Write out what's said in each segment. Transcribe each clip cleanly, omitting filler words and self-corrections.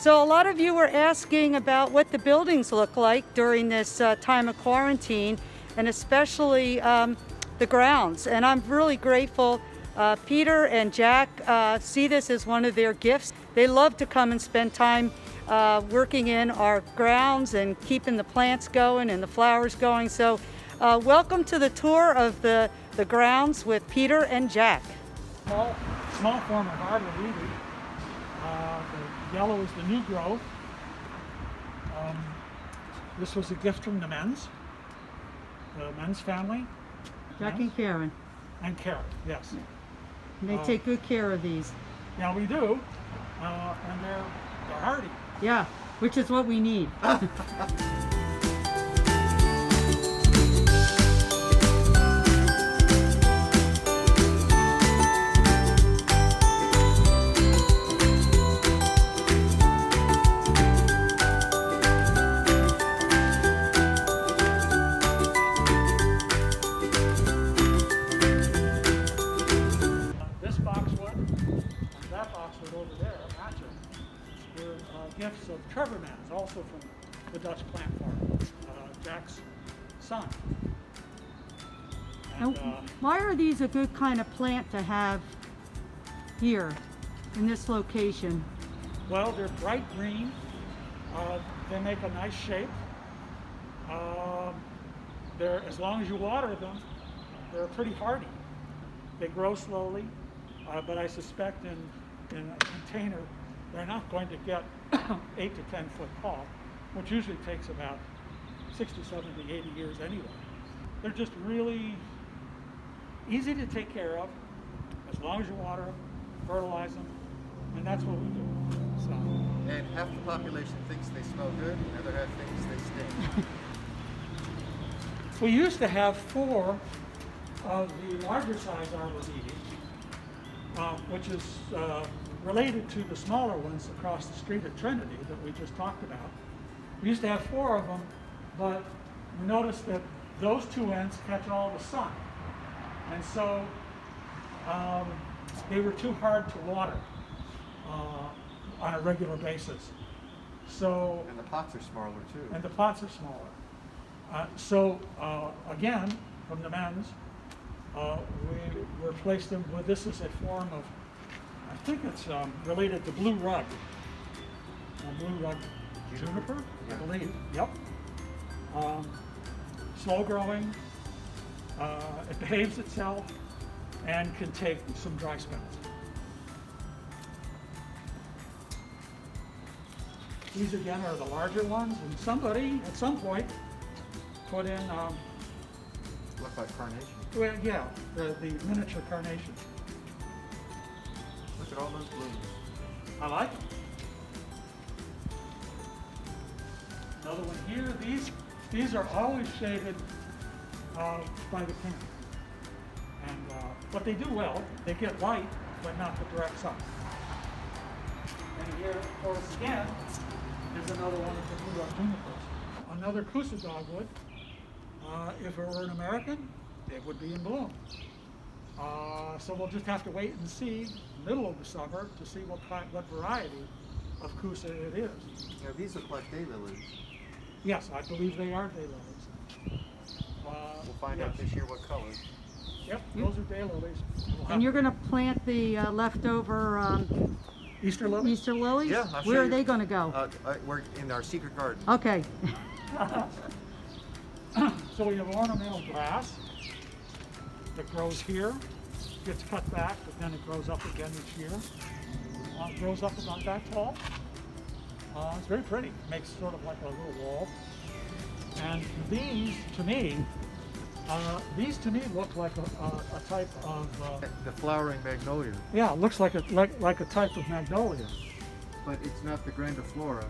So a lot of you were asking about what the buildings look like during this time of quarantine, and especially the grounds. And I'm really grateful. Peter and Jack see this as one of their gifts. They love to come and spend time working in our grounds and keeping the plants going and the flowers going. So welcome to the tour of the grounds with Peter and Jack. Small form of arborvitae. The yellow is the new growth. This was a gift from the men's family. Jack and Karen. And Karen, yes. And they take good care of these. Yeah, we do. And they're hardy. Yeah, which is what we need. Over there, matching, were gifts of Trevormans, also from the Dutch plant farm, Jack's son. And why are these a good kind of plant to have here in this location? Well, they're bright green. They make a nice shape. As long as you water them, they're pretty hardy. They grow slowly, but I suspect in a container, they're not going to get 8 to 10 foot tall, which usually takes about 60, 70, 80 years anyway. They're just really easy to take care of, as long as you water them, fertilize them, and that's what we do. So. And half the population thinks they smell good, and the other half thinks they stink. We used to have 4 of the larger size arborvitae, which is related to the smaller ones across the street at Trinity that we just talked about. We used to have 4 of them, but we noticed that those 2 ends catch all the sun. And so they were too hard to water on a regular basis. So, and the pots are smaller too. And the pots are smaller. Again, from the men's, we replaced them with, this is a form of, I think it's related to blue rug. Blue rug juniper, I believe. Yep. Slow growing. It behaves itself and can take some dry spells. These again are the larger ones, and somebody at some point put in look like carnation. well, yeah, the miniature carnation. Look at all those blooms. I like them. Another one here. These are always shaded by the plant. And but they do well. They get light, but not the direct sun. And here, of course, again, is another one of the blue rock junipers. Another Coosa dogwood. If it were an American, it would be in bloom. So we'll just have to wait and see, middle of the summer, to see what variety of Coosa it is. Now these look like daylilies. Yes, I believe they are daylilies. We'll find out this year what color. Yep, those are daylilies. And you're going to plant the leftover Easter lilies? Easter lilies? Yeah, I'll show Where are you. they going to go? We're in our secret garden. Okay. So we have ornamental grass that grows here, gets cut back, but then it grows up again each year. It grows up about that tall. It's very pretty. Makes sort of like a little wall. And these to me look like a type of The flowering magnolia. yeah, it looks like a type of magnolia. But it's not the grandiflora,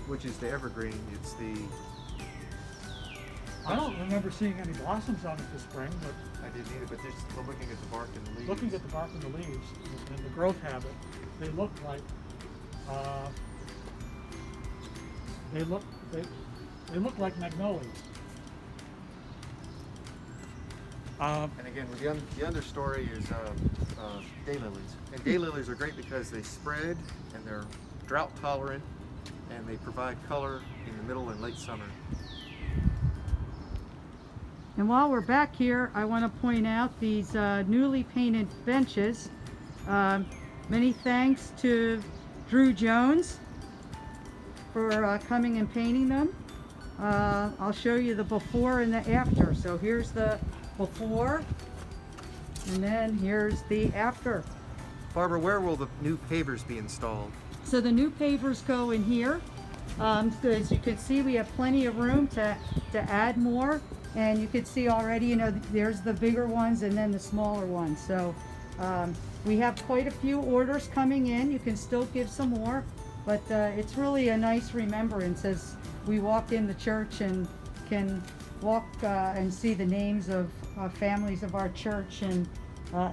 which is the evergreen. It's the. I don't remember seeing any blossoms on it this spring, but I didn't either, but just looking at the bark and the leaves. looking at the bark and the leaves and the growth habit, they look like they look like magnolias. And again, the understory is daylilies. And daylilies are great because they spread and they're drought tolerant and they provide color in the middle and late summer. And while we're back here, I want to point out these newly painted benches. Many thanks to Drew Jones for coming and painting them. I'll show you the before and the after. So here's the before, and then here's the after. Barbara, where will the new pavers be installed? So the new pavers go in here. So as you can see, we have plenty of room to add more. And you can see already, you know, there's the bigger ones and then the smaller ones. So we have quite a few orders coming in. You can still give some more, but it's really a nice remembrance as we walk in the church and can walk and see the names of families of our church and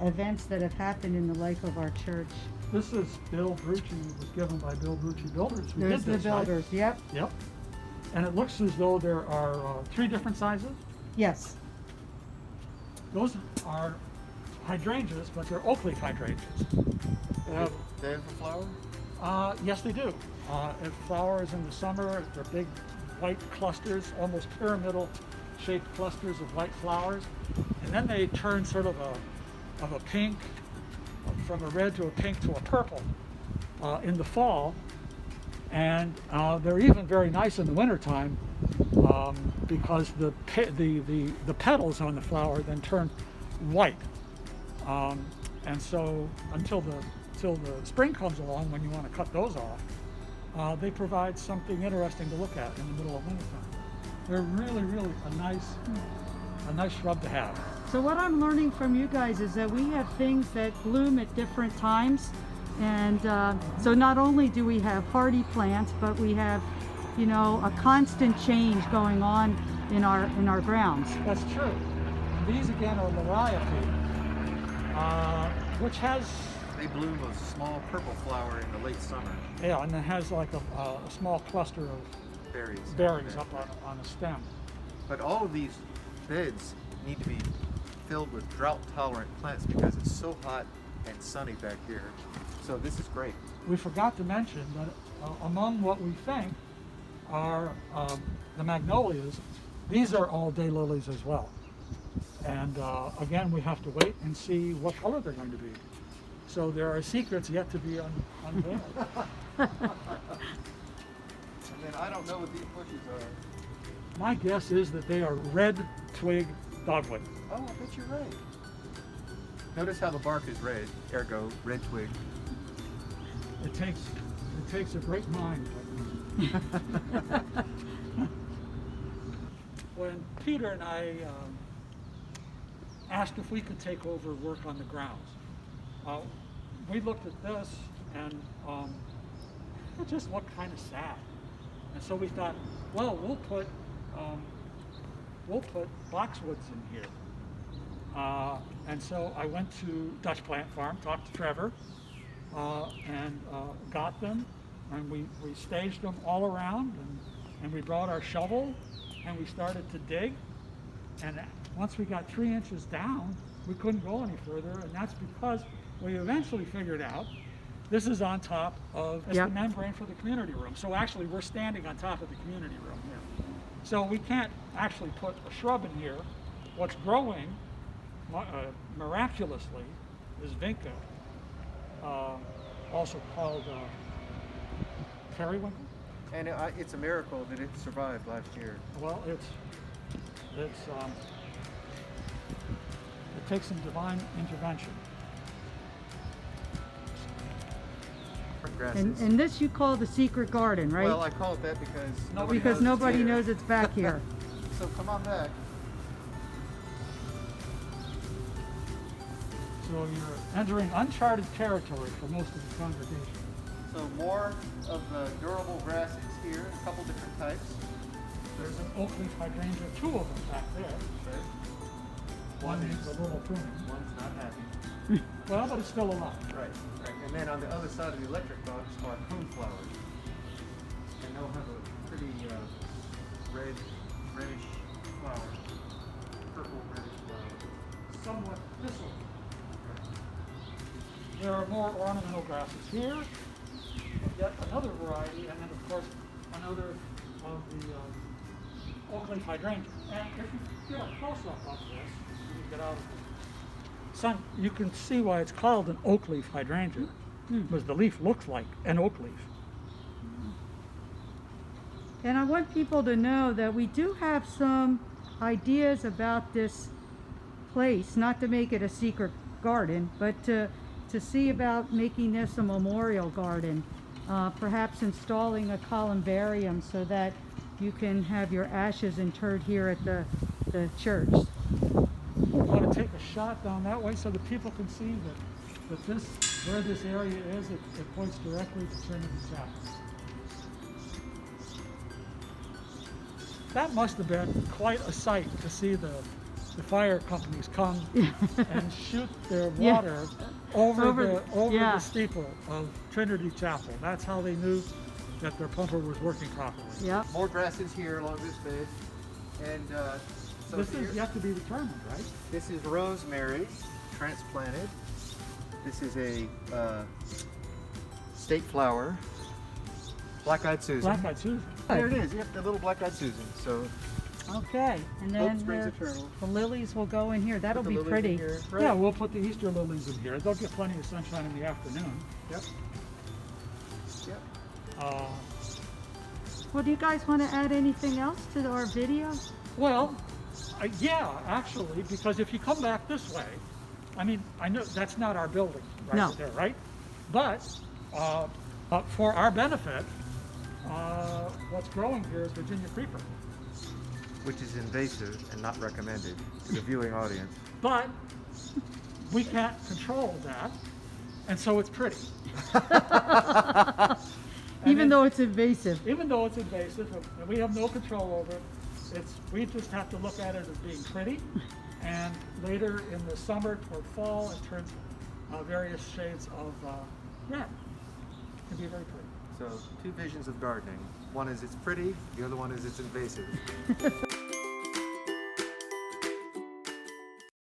events that have happened in the life of our church. This is Bill Brucci, it was given by Bill Brucci Builders. Who There's did the this, right? builders, yep. Yep. And it looks as though there are 3 different sizes. Yes. Those are hydrangeas, but they're oak leaf hydrangeas. They have, They have a flower? yes, they do. It flowers in the summer. They're big white clusters, almost pyramidal shaped clusters of white flowers. And then they turn sort of a pink, from a red to a pink to a purple in the fall. And they're even very nice in the wintertime because the petals on the flower then turn white. And so until the spring comes along, when you want to cut those off, they provide something interesting to look at in the middle of wintertime. They're really, really a nice shrub to have. So what I'm learning from you guys is that we have things that bloom at different times. And so not only do we have hardy plants, but we have, you know, a constant change going on in our grounds. That's true. And these again are liriopy, which has, They bloom a small purple flower in the late summer. yeah, and it has like a small cluster of berries up on a stem. But all of these beds need to be filled with drought-tolerant plants because it's so hot and sunny back here. So this is great. We forgot to mention that among what we think are the magnolias, these are all daylilies as well. And again, we have to wait and see what color they're going to be. So there are secrets yet to be unveiled. And then I don't know what these bushes are. My guess is that they are red twig dogwood. Oh, I bet you're right. Notice how the bark is red, ergo red twig. It takes a great mind. When Peter and I asked if we could take over work on the grounds, we looked at this and it just looked kind of sad. And so we thought, well, we'll put boxwoods in here. And so I went to Dutch Plant Farm, talked to Trevor, and got them, and we staged them all around, and we brought our shovel, and we started to dig. And once we got 3 inches down, we couldn't go any further, and that's because we eventually figured out this is on top of the membrane for the community room. So actually, we're standing on top of the community room here. So we can't actually put a shrub in here. What's growing, miraculously, is vinca, also called periwinkle. And it's a miracle that it survived last year. Well, it takes some divine intervention. Grasses. And this you call the secret garden, right? Well, I call it that because nobody it's knows it's back here. So come on back. So you're entering uncharted territory for most of the congregation. So more of the durable grasses here, a couple different types. There's an oak leaf hydrangea, 2 of them back there. Okay. One needs a little pruning. One's not happy. Well, but it's still alive. Right. And then on the other side of the electric box are prune flowers. And they'll have a pretty reddish flower. Purple reddish flower. Somewhat thistle. There are more ornamental grasses here. yet another variety, and then of course another of the oak leaf hydrangea. And if you get a close-up of this, you get out of the sun, you can see why it's called an oak leaf hydrangea, because the leaf looks like an oak leaf. And I want people to know that we do have some ideas about this place, not to make it a secret garden, but to see about making this a memorial garden. Perhaps installing a columbarium so that you can have your ashes interred here at the church. I want to take a shot down that way so that people can see that this, where this area is, it points directly to Trinity Chapel. That must have been quite a sight to see the fire companies come and shoot their water over the steeple of Trinity Chapel. That's how they knew that their pumper was working properly. Yep. More grasses here along this bed. And so This is yet to be determined, right? this is rosemary transplanted. This is a state flower. Black-eyed Susan. Black-eyed Susan. There it is. Yep, the little black-eyed Susan. So Okay, and Hope then springs eternal. the lilies will go in here. That'll Put the be lilies pretty. in here. Right. Yeah, we'll put the Easter lilies in here. They'll get plenty of sunshine in the afternoon. Yep. Yep. Well, do you guys want to add anything else to our video? Well, yeah, actually, because if you come back this way, I mean, I know that's not our building right No. there, right? But for our benefit, what's growing here is Virginia creeper. Which is invasive and not recommended to the viewing audience. But we can't control that, and so it's pretty. Even though it's invasive. Even though it's invasive, and we have no control over it, we just have to look at it as being pretty, and later in the summer toward fall, it turns various shades of red. It can be very pretty. So, two visions of gardening. One is it's pretty, the other one is it's invasive.